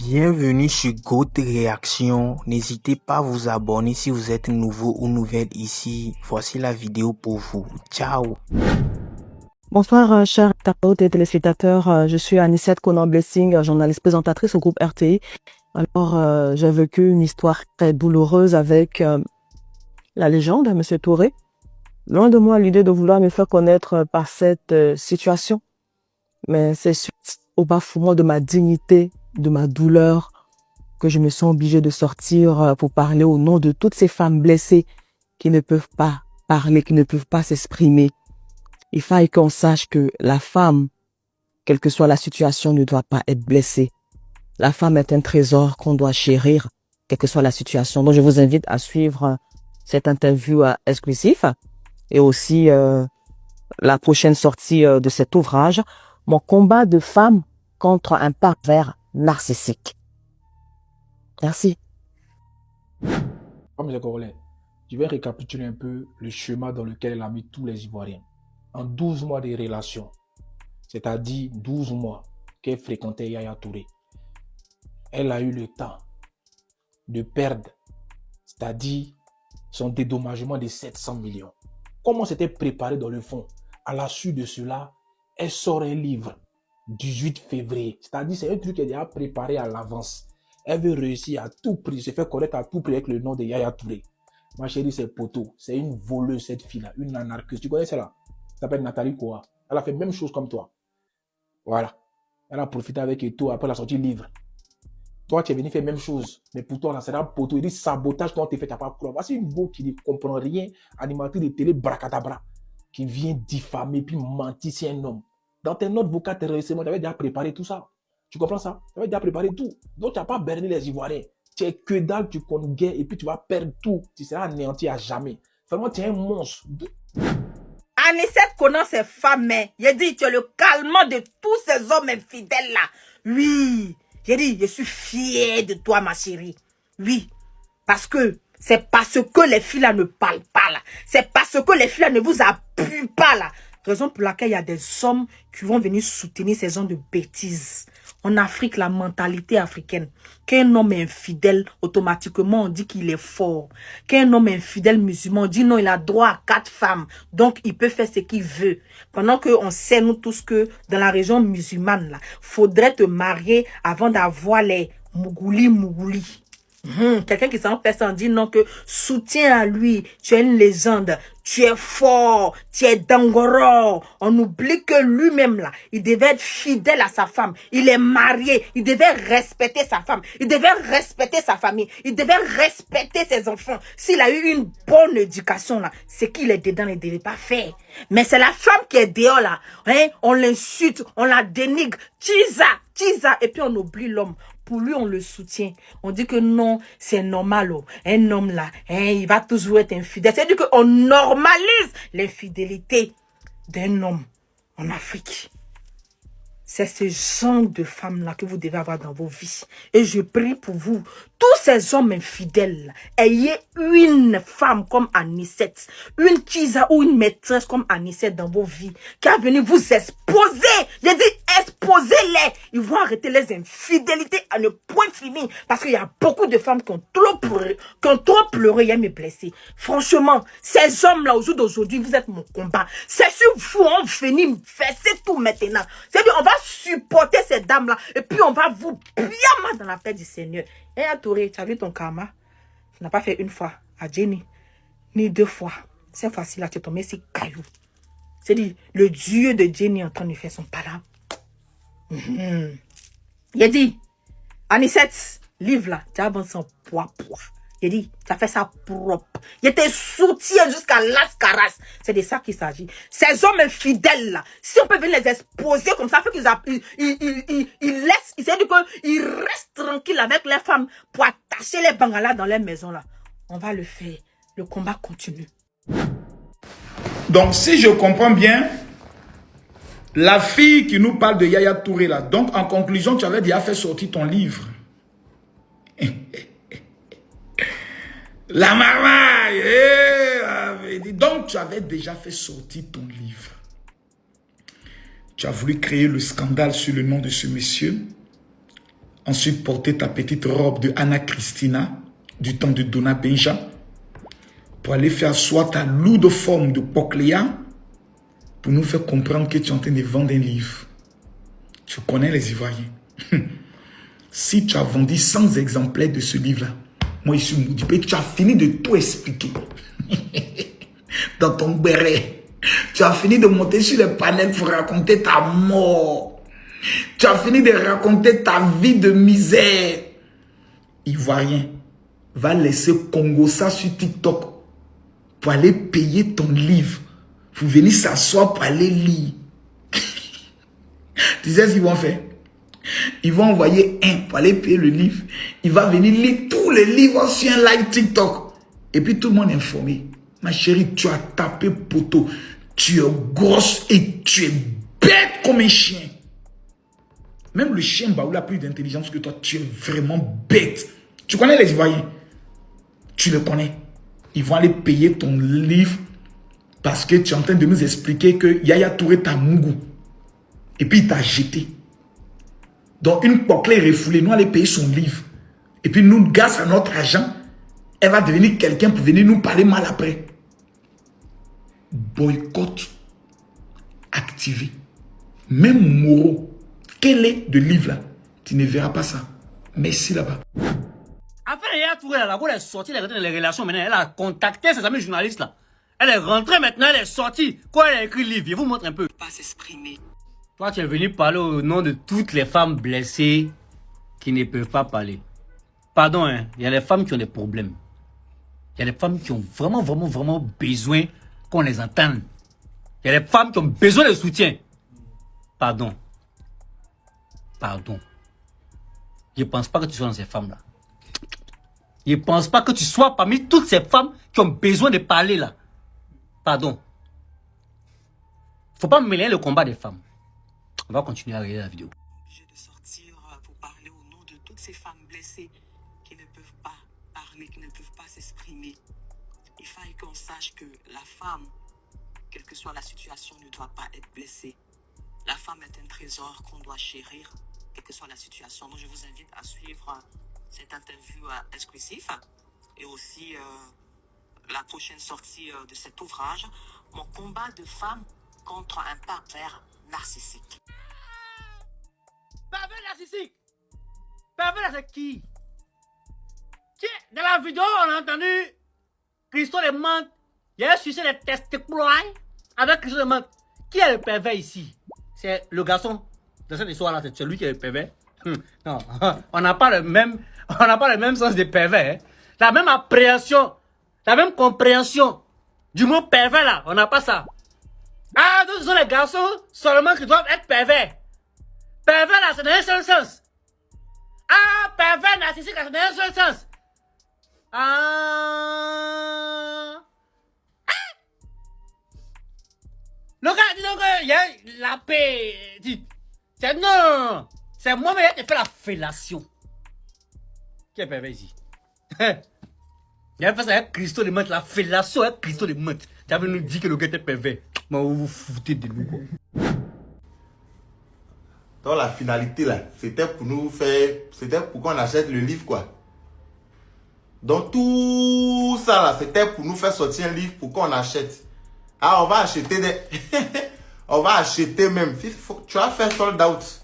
Bienvenue sur Goat Réaction. N'hésitez pas à vous abonner si vous êtes nouveau ou nouvelle ici. Voici la vidéo pour vous. Ciao. Bonsoir, chers internautes et téléspectateurs. Je suis Anicette Conan-Blessing, journaliste présentatrice au groupe RTI. Alors, j'ai vécu une histoire très douloureuse avec la légende, M. Touré. Loin de moi l'idée de vouloir me faire connaître par cette situation, mais c'est suite au bafouement de ma dignité, de ma douleur, que je me sens obligée de sortir pour parler au nom de toutes ces femmes blessées qui ne peuvent pas parler, qui ne peuvent pas s'exprimer. Il faille qu'on sache que la femme, quelle que soit la situation, ne doit pas être blessée. La femme est un trésor qu'on doit chérir, quelle que soit la situation. Donc, je vous invite à suivre cette interview exclusive et aussi la prochaine sortie de cet ouvrage, Mon combat de femme contre un pervers narcissique. Merci. Comme les Congolais, je vais récapituler un peu le chemin dans lequel elle a mis tous les Ivoiriens. En 12 mois de relation, c'est-à-dire 12 mois qu'elle fréquentait Yaya Touré, elle a eu le temps de perdre, c'est-à-dire son dédommagement de 700 millions. Comment s'était préparé dans le fond? À la suite de cela, elle sort un livre 18 février. C'est-à-dire c'est un truc qu'elle a préparé à l'avance. Elle veut réussir à tout prix, se faire connaître à tout prix avec le nom de Yaya Touré. Ma chérie, c'est poteau. C'est une voleuse, cette fille-là. Une anarchiste. Tu connais celle-là? Elle s'appelle Nathalie Koa. Elle a fait la même chose comme toi. Voilà. Elle a profité avec Eto après la sortie du livre. Toi, tu es venu faire la même chose. Mais pour toi, là, c'est un poteau. Il dit sabotage quand tu fait, tu n'as pas croire. Voici une go qui ne comprend rien. Animatrice de télé bracadabra. Qui vient diffamer puis mentir sur un homme. Dans tes notes vocales, tu avais déjà préparé tout ça. Tu comprends ça? Tu avais déjà préparé tout. Donc, tu n'as pas berné les Ivoiriens. Tu es que dalle, tu comptes guerre et puis tu vas perdre tout. Tu seras anéanti à jamais. Vraiment, tu es un monstre. Anicette Conan, ses femmes, j'ai dit, tu es le calmant de tous ces hommes infidèles là. Oui, j'ai dit, je suis fière de toi, ma chérie. Oui, parce que c'est parce que les filles là ne parlent pas là. C'est parce que les filles là ne vous appuient pas là. Raison pour laquelle il y a des hommes qui vont venir soutenir ces gens de bêtises. En Afrique, la mentalité africaine, qu'un homme est infidèle, automatiquement on dit qu'il est fort. Qu'un homme est infidèle musulman, on dit non, il a droit à 4 femmes. Donc, il peut faire ce qu'il veut. Pendant qu'on sait, nous tous, que dans la région musulmane, là, faudrait te marier avant d'avoir les mougouli. Quelqu'un qui s'en fait sans dire non, que soutien à lui, tu es une légende, tu es fort, tu es dangoro. On oublie que lui-même là, il devait être fidèle à sa femme. Il est marié, il devait respecter sa femme, il devait respecter sa famille, il devait respecter ses enfants. S'il a eu une bonne éducation là, c'est qu'il est dedans, il ne devait pas faire. Mais c'est la femme qui est dehors là, hein? On l'insulte, on la dénigre, Tisa, et puis on oublie l'homme. Pour lui, on le soutient. On dit que non, c'est normal. Oh. Un homme là, hein, il va toujours être infidèle. C'est-à-dire qu'on normalise l'infidélité d'un homme en Afrique. C'est ce genre de femmes-là que vous devez avoir dans vos vies. Et je prie pour vous, tous ces hommes infidèles, ayez une femme comme Anicette, une Tisa ou une maîtresse comme Anicette dans vos vies, qui a venu vous exposer. J'ai dit, exposez-les. Ils vont arrêter les infidélités à ne point finir. Parce qu'il y a beaucoup de femmes qui ont trop pleuré, et me blessé. Franchement, ces hommes-là, au jour d'aujourd'hui, vous êtes mon combat. C'est sur vous, on finit, faites tout maintenant. C'est-à-dire, on va supporter ces dames-là et puis on va vous bien dans la paix du Seigneur. Et à Touré, tu as vu ton karma? Tu n'as pas fait une fois à Jenny, ni 2 fois. Cette fois-ci, là, tu es tombé sur caillou. C'est-à-dire, le Dieu de Jenny est en train de faire son pala. Il a dit, Anicette, livre là, tu as avancé en poids. Il dit, tu as fait ça propre. Il était soutien jusqu'à l'ascaras. C'est de ça qu'il s'agit. Ces hommes infidèles là, si on peut venir les exposer comme ça, fait qu'ils laissent, c'est-à-dire qu'ils restent tranquilles avec les femmes pour attacher les bangalas dans les maisons là. On va le faire. Le combat continue. Donc, si je comprends bien, la fille qui nous parle de Yaya Touré là, donc en conclusion, tu avais déjà fait sortir ton livre. La marmaille. Donc, tu avais déjà fait sortir ton livre. Tu as voulu créer le scandale sur le nom de ce monsieur Ensuite, porter ta petite robe de Anna Christina, du temps de Donna Benja, pour aller faire soit ta lourde forme de Pocléa, pour nous faire comprendre que tu es en train de vendre un livre. Tu connais les Ivoiriens. Si tu as vendu 100 exemplaires de ce livre-là, moi, je suis maudit. Tu as fini de tout expliquer. Dans ton béret. Tu as fini de monter sur les panels pour raconter ta mort. Tu as fini de raconter ta vie de misère. Ivoirien, va laisser Congo ça sur TikTok pour aller payer ton livre. Pour venir s'asseoir pour aller lire. Tu sais ce qu'ils vont faire? Ils vont envoyer un pour aller payer le livre. Il va venir lire tous les livres sur un live TikTok. Et puis tout le monde est informé. Ma chérie, tu as tapé poteau. Tu es grosse et tu es bête comme un chien. Même le chien Baoula a plus d'intelligence que toi. Tu es vraiment bête. Tu connais les Ivoiriens? Tu le connais. Ils vont aller payer ton livre parce que tu es en train de nous expliquer que Yaya Touré t'a mougou. Et puis il t'a jeté. Donc une Poclé refoulée, nous allons payer son livre. Et puis nous, grâce à notre argent, elle va devenir quelqu'un pour venir nous parler mal après. Boycott activé. Même Moro, quel est de livre là? Tu ne verras pas ça. Merci là-bas. Après, elle a trouvé là, elle est sortie, elle est rentrée dans les relations maintenant. Elle a contacté ses amis journalistes là. Elle est rentrée maintenant, elle est sortie. Quoi, elle a écrit le livre? Je vous montre un peu. Pas s'exprimer. Toi, tu es venu parler au nom de toutes les femmes blessées qui ne peuvent pas parler. Pardon, hein, il y a les femmes qui ont des problèmes. Il y a des femmes qui ont vraiment besoin qu'on les entende. Il y a des femmes qui ont besoin de soutien. Pardon. Pardon. Je ne pense pas que tu sois dans ces femmes-là. Je ne pense pas que tu sois parmi toutes ces femmes qui ont besoin de parler là. Pardon. Il ne faut pas mêler le combat des femmes. On va continuer à regarder la vidéo. Obligé de sortir pour parler au nom de toutes ces femmes blessées qui ne peuvent pas parler, qui ne peuvent pas s'exprimer. Il faille qu'on sache que la femme, quelle que soit la situation, ne doit pas être blessée. La femme est un trésor qu'on doit chérir, quelle que soit la situation. Donc je vous invite à suivre cette interview exclusive et aussi la prochaine sortie de cet ouvrage, Mon combat de femme contre un pervers narcissique. Pervers narcissique. Pervers c'est qui? Dans la vidéo, on a entendu Christo de Mante. Il y a un succès de testicules avec Christo de Mante. Qui est le pervers ici? C'est le garçon de cette histoire-là, c'est celui qui est le pervers. Non, on n'a pas le même sens de pervers. Hein. La même appréhension, la même compréhension du mot pervers là, on n'a pas ça. Ah, donc ce sont les garçons seulement qui doivent être pervers. Pervers là, c'est dans un seul sens. Ah, pervers narcissique, c'est dans un seul sens. Ah. Le gars dit donc il y a la paix. C'est non. C'est moi-même qui ai fait la fellation. Qui est pervers ici? Il a fait ça avec Christo de Mante, la fellation avec Christo de Mante. Tu avais nous dit que le gars était pervers. Mais vous vous foutez de nous quoi. Donc la finalité là, c'était pour nous faire, c'était pour qu'on achète le livre quoi. Donc tout ça là, c'était pour nous faire sortir un livre pour qu'on achète. Ah, on va acheter des... on va acheter même. Tu vas faire sold out.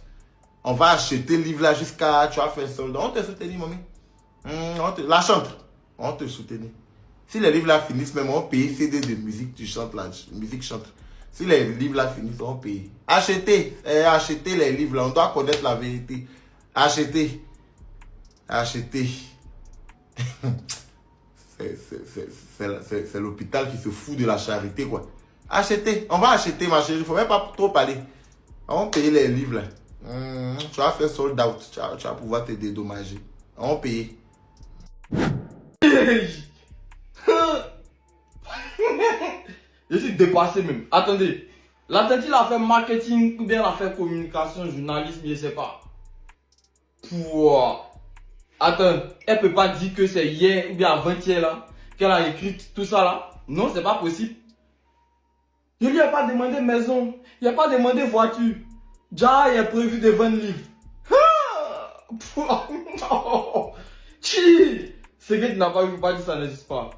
On va acheter le livre là jusqu'à... Tu vas faire sold out. On te soutenir, mamie. La chante. On te soutenir. Si les livres là finissent, même on paye CD de musique, tu chantes là. Musique chante. Si les livres là finissent, on paye. Achetez. Achetez les livres là. On doit connaître la vérité. Achetez. Achetez. C'est l'hôpital qui se fout de la charité, quoi. Achetez. On va acheter, ma chérie. Il ne faut même pas trop parler. On va payer les livres, là. Tu vas faire sold out. Tu vas pouvoir te dédommager. On va payer. Je suis dépassé même. Attendez. La tête, il a fait marketing ou bien il a fait communication, journalisme, je ne sais pas. Pouah. Attends, elle peut pas dire que c'est hier ou bien avant-hier là qu'elle a écrit tout ça là. Non, c'est pas possible. Je lui ai pas demandé maison, il a pas demandé voiture. Déjà, il a prévu de vendre livres. Chi! C'est que tu n'as pas vu, pas dire ça n'existe pas.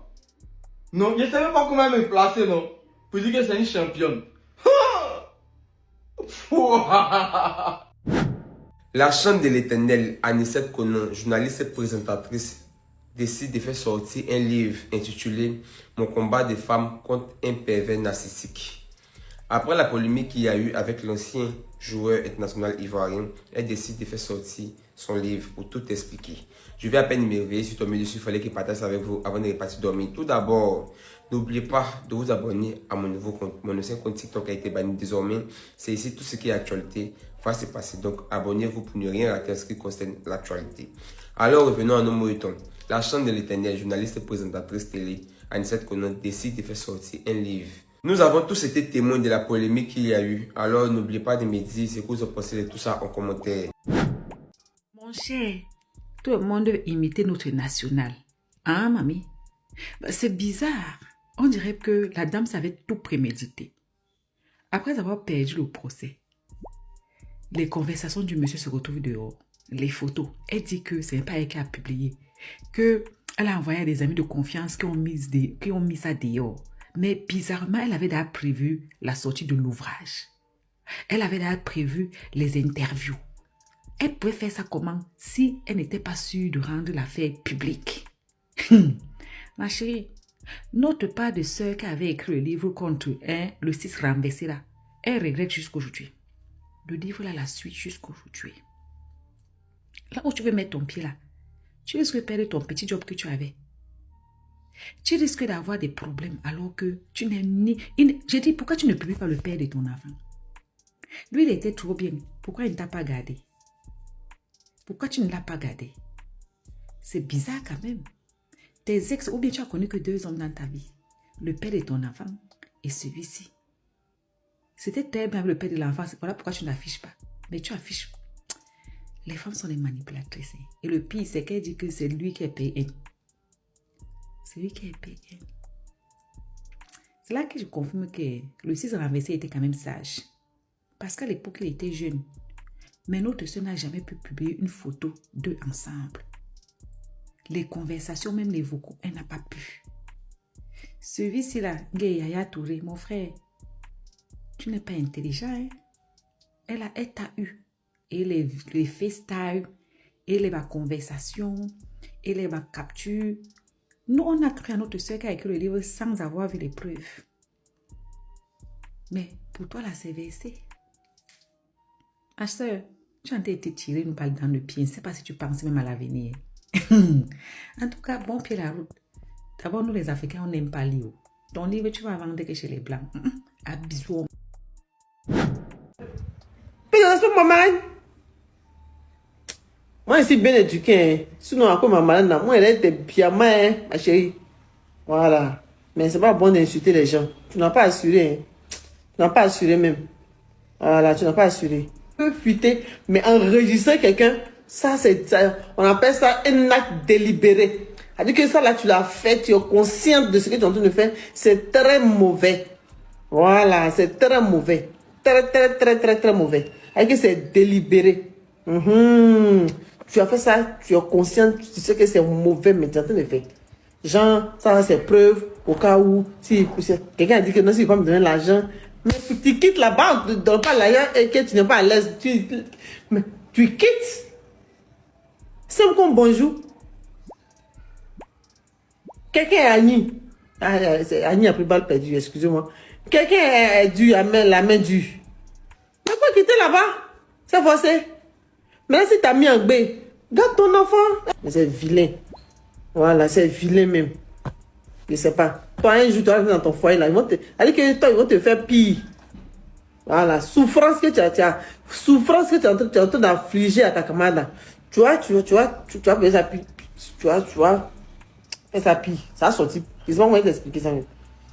Non, je ne sais même pas comment me placer, non. Pour dire que c'est une championne. La chaîne de l'Éternel, Anicette Conan, journaliste et présentatrice, décide de faire sortir un livre intitulé « Mon combat des femmes contre un pervers narcissique ». Après la polémique qu'il y a eu avec l'ancien joueur international ivoirien, elle décide de faire sortir son livre pour tout expliquer. Je vais à peine me réveiller sur tombé dessus, il fallait que je partage avec vous avant de repartir dormir. Tout d'abord, n'oubliez pas de vous abonner à mon nouveau compte. Mon ancien compte TikTok a été banni désormais. C'est ici tout ce qui est actualité va se passer. Donc abonnez-vous pour ne rien rater en ce qui concerne l'actualité. Alors revenons à nos moutons. La chaîne de l'Éternel, journaliste et présentatrice télé, Anicette Conan, décide de faire sortir un livre. Nous avons tous été témoins de la polémique qu'il y a eu. Alors n'oubliez pas de me dire ce que vous en pensez de tout ça en commentaire. Mon cher, tout le monde veut imiter notre national. Hein, mamie? C'est bizarre. On dirait que la dame savait tout préméditer. Après avoir perdu le procès, les conversations du monsieur se retrouvent dehors. Les photos, elle dit que c'est pas elle qui a publié. Qu'elle a envoyé à des amis de confiance qui ont mis ça dehors. Mais bizarrement, elle avait déjà prévu la sortie de l'ouvrage. Elle avait déjà prévu les interviews. Elle pouvait faire ça comment si elle n'était pas sûre de rendre l'affaire publique. Ma chérie, notre part de sœur qui avait écrit le livre contre le 6 renversé là, elle regrette jusqu'aujourd'hui. Le livre là la suit jusqu'aujourd'hui. Là où tu veux mettre ton pied là, tu risques de perdre ton petit job que tu avais. Tu risques d'avoir des problèmes alors que tu n'es ni... J'ai dit, pourquoi tu ne publies pas le père de ton enfant? Lui, il était trop bien. Pourquoi il ne t'a pas gardé? Pourquoi tu ne l'as pas gardé? C'est bizarre quand même. Tes ex, ou bien tu as connu que 2 hommes dans ta vie. Le père de ton enfant et celui-ci. C'était très bien le père de l'enfant. Voilà pourquoi tu n'affiches pas. Mais tu affiches. Les femmes sont des manipulatrices. Et le pire, c'est qu'elle dit que c'est lui qui est payé. C'est lui qui est payé. C'est là que je confirme que le 6 renversé était quand même sage. Parce qu'à l'époque, il était jeune. Mais notre soeur n'a jamais pu publier une photo d'eux ensemble. Les conversations, même les vocaux, elle n'a pas pu. Celui-ci là, Yaya Touré, mon frère, tu n'es pas intelligent, hein? Elle t'a eu. Et les FaceTime, et les conversations, et les captures. Nous, on a cru à notre soeur qui a écrit le livre sans avoir vu les preuves. Mais pour toi, là, c'est versé. Ma soeur, tu as été tiré une balle dans le pied. Je ne sais pas si tu penses même à l'avenir. En tout cas, bon pied la route. D'abord, nous les Africains, on n'aime pas l'IO. Ton livre, tu vas vendre que chez les Blancs. À bisous. Maman. Moi, je suis bien éduqué. Sinon, à quoi ma maman, moi, elle était bien, ma chérie. Voilà. Mais c'est pas bon d'insulter les gens. Tu n'as pas assuré. Hein. Tu n'as pas assuré même. Voilà, tu n'as pas assuré. Tu peux fuiter, mais enregistrer quelqu'un, ça, c'est ça. On appelle ça un acte délibéré. C'est-à-dire que ça, là, tu l'as fait, tu es consciente de ce que tu es en train de faire. C'est très mauvais. Voilà, c'est très mauvais. Très mauvais. C'est-à-dire que c'est délibéré. Tu as fait ça, tu es consciente, tu sais que c'est mauvais, mais tu es en train de faire. Genre, ça, c'est preuve au cas où, si quelqu'un a dit que non, si il va me donner l'argent, mais tu quittes la banque, tu ne donnes pas l'argent et que tu n'es pas à l'aise, tu quittes. C'est comme bonjour. Quelqu'un est Annie. Annie a pris balle perdue, excusez-moi. Quelqu'un est dû, la main due. Mais quoi quitter là-bas? C'est forcé. Maintenant, si tu as mis un B, garde ton enfant. Mais c'est vilain. Voilà, c'est vilain même. Je sais pas. Toi, un jour, tu vas dans ton foyer là. Ils vont te faire pire. Voilà, souffrance que tu as. Souffrance que tu es en train d'affliger à ta camarade. Tu vois, faire ça pire. Tu vois, faire ça pire. Ça a sorti. Ils vont t'expliquer ça.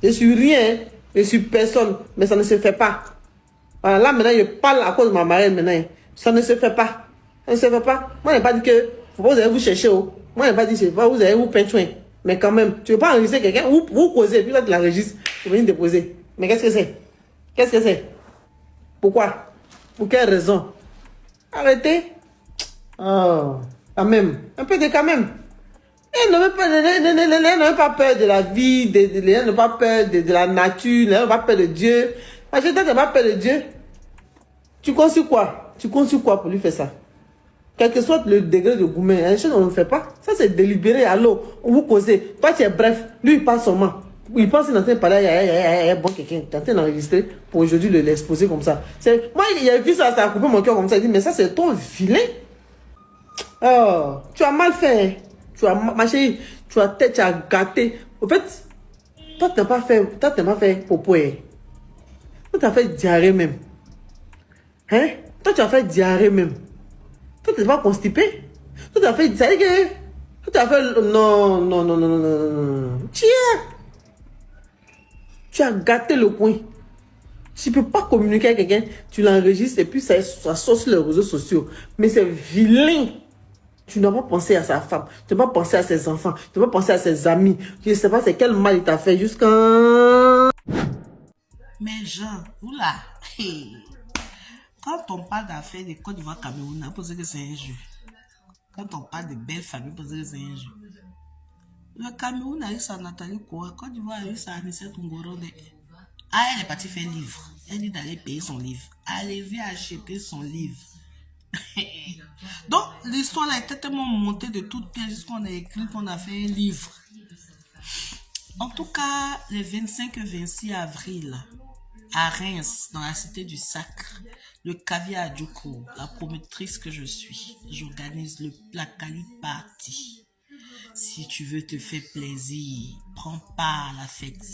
Je suis rien. Je suis personne. Mais ça ne se fait pas. Voilà, là maintenant, je parle à cause de ma marraine maintenant. Ça ne se fait pas. Ça ne se fait pas. Moi, je n'ai pas dit que faut pas vous allez vous chercher. Oh. Moi, je n'ai pas dit que vous allez vous peindre. Mais quand même, tu ne veux pas enregistrer quelqu'un, vous causez, puis là, tu l'enregistres, tu viens déposer. Mais qu'est-ce que c'est? Qu'est-ce que c'est? Pourquoi? Pour quelle raison? Arrêtez. Oh, quand même. Un peu de quand même. Elle n'a pas peur de la vie, elle n'a pas peur de la nature, elle n'a pas peur de Dieu. Parce que tu n'as pas peur de Dieu. Tu comptes sur quoi? Tu comptes sur quoi pour lui faire ça? Quel que soit le degré de gourmet, il y a des choses qu'on ne fait pas. Ça, c'est délibéré. Allô, vous causez. Toi, tu es bref. Lui, il parle seulement. Il pense qu'il est en train de parler. Bon, quelqu'un, tu es en train d'enregistrer pour aujourd'hui l'exposer comme ça. Moi, il a vu ça, ça a coupé mon cœur comme ça. Il dit, mais ça, c'est ton vilain. Oh, tu as mal fait. Ma chérie, tu as gâté. En fait, toi, tu n'as pas fait popo. Toi, tu as fait diarrhée même. Hein? Toi, tu as fait diarrhée même. Toi, tu n'es pas constipé. Toi, tu as fait... Ça veut dire que... Toi, tu as fait... Non. Tiens! Tu as gâté le coin. Tu ne peux pas communiquer avec quelqu'un. Tu l'enregistres et puis ça sort sur les réseaux sociaux. Mais c'est vilain. Tu n'as pas pensé à sa femme. Tu n'as pas pensé à ses enfants. Tu n'as pas pensé à ses amis. Je ne sais pas c'est quel mal il t'a fait jusqu'à... Mais Jean, oula, quand on parle d'affaires de Côte d'Ivoire, Cameroun, on a posé que c'est un jeu. Quand on parle de belles familles, on a posé que c'est un jeu. Le Cameroun a eu sa Nathalie Koa, Côte d'Ivoire a eu sa Anissette Ngoro. Ah, elle est partie faire livre. Elle dit d'aller payer son livre. Elle vient acheter son livre. Donc, l'histoire a été tellement montée de toutes pièces jusqu'on a écrit qu'on a fait un livre. En tout cas, le 25 et 26 avril, à Reims, dans la cité du Sacre, le caviar à Djoko, la promotrice que je suis, j'organise le Plakali Party. Si tu veux te faire plaisir, prends part à la fête.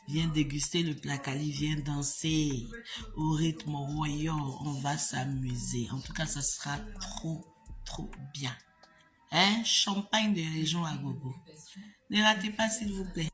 Viens déguster le Plakali, viens danser au rythme royal. On va s'amuser. En tout cas, ça sera trop bien. Hein? Champagne de région à gogo. Ne ratez pas, s'il vous plaît.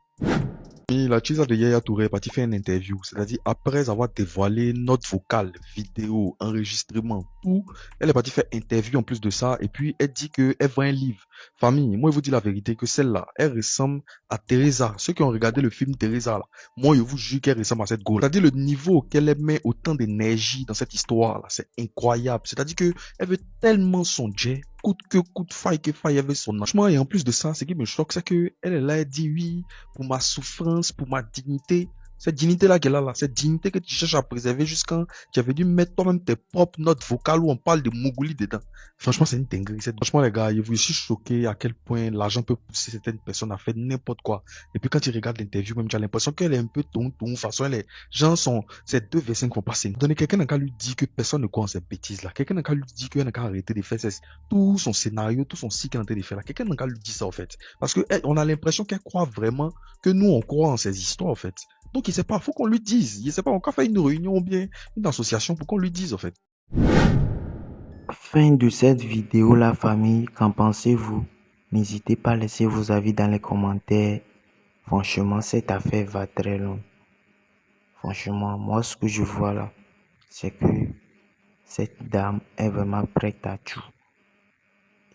La Chisa de Yaya Touré est partie faire une interview, c'est-à-dire après avoir dévoilé note vocale, vidéo, enregistrement, tout, elle est partie faire interview en plus de ça, et puis elle dit qu'elle vend un livre. Famille, moi je vous dis la vérité que celle-là, elle ressemble à Teresa. Ceux qui ont regardé le film Teresa, là, moi je vous jure qu'elle ressemble à cette go. C'est-à-dire le niveau qu'elle met autant d'énergie dans cette histoire-là, c'est incroyable. C'est-à-dire que elle veut tellement son jet, coûte que coûte, faille que faille, elle veut son franchement, et en plus de ça, ce qui me choque, c'est que elle est là, elle dit oui, pour ma souffrance, pour ma dignité. Cette dignité-là qu'elle a là, cette dignité que tu cherches à préserver jusqu'à tu avais dû mettre toi-même tes propres notes vocales où on parle de Mougouli dedans. Franchement, c'est une dinguerie. Franchement, les gars, je vous suis choqué à quel point l'argent peut pousser certaines personnes à faire n'importe quoi. Et puis quand tu regardes l'interview, même tu as l'impression qu'elle est un peu ton, façon, les gens sont, ces deux versets qui vont passer. Donc, quelqu'un n'a qu'à lui dire que personne ne croit en ces bêtises-là. Quelqu'un n'a qu'à lui dire qu'elle n'a qu'à arrêter de faire tout son scénario, tout son cycle qu'elle est en train de faire là. Quelqu'un n'a qu'à lui dire ça, en fait. Parce que, on a l'impression qu'elle croit vraiment que nous, on croit en ces histoires, en fait. Donc, il sait pas, faut qu'on lui dise. Il sait pas, on va faire une réunion ou bien une association pour qu'on lui dise, en fait. Fin de cette vidéo, la famille. Qu'en pensez-vous? N'hésitez pas à laisser vos avis dans les commentaires. Franchement, cette affaire va très loin. Franchement, moi, ce que je vois là, c'est que cette dame est vraiment prête à tout.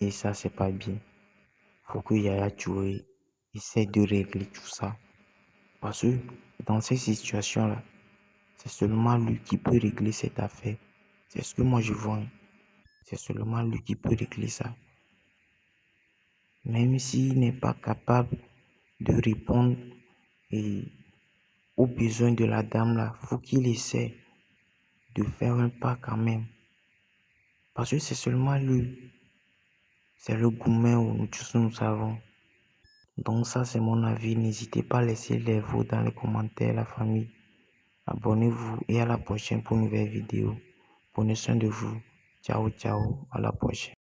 Et ça, c'est pas bien. Faut que Yaya Touré essaie de régler tout ça. Parce que dans cette situation-là, c'est seulement lui qui peut régler cette affaire. C'est ce que moi je vois. C'est seulement lui qui peut régler ça. Même s'il n'est pas capable de répondre aux besoins de la dame là, faut qu'il essaie de faire un pas quand même. Parce que c'est seulement lui. C'est le gourmet où nous tous nous savons. Donc ça c'est mon avis. N'hésitez pas à laisser les vôtres dans les commentaires, la famille. Abonnez-vous et à la prochaine pour une nouvelle vidéo. Prenez soin de vous. Ciao, ciao. À la prochaine.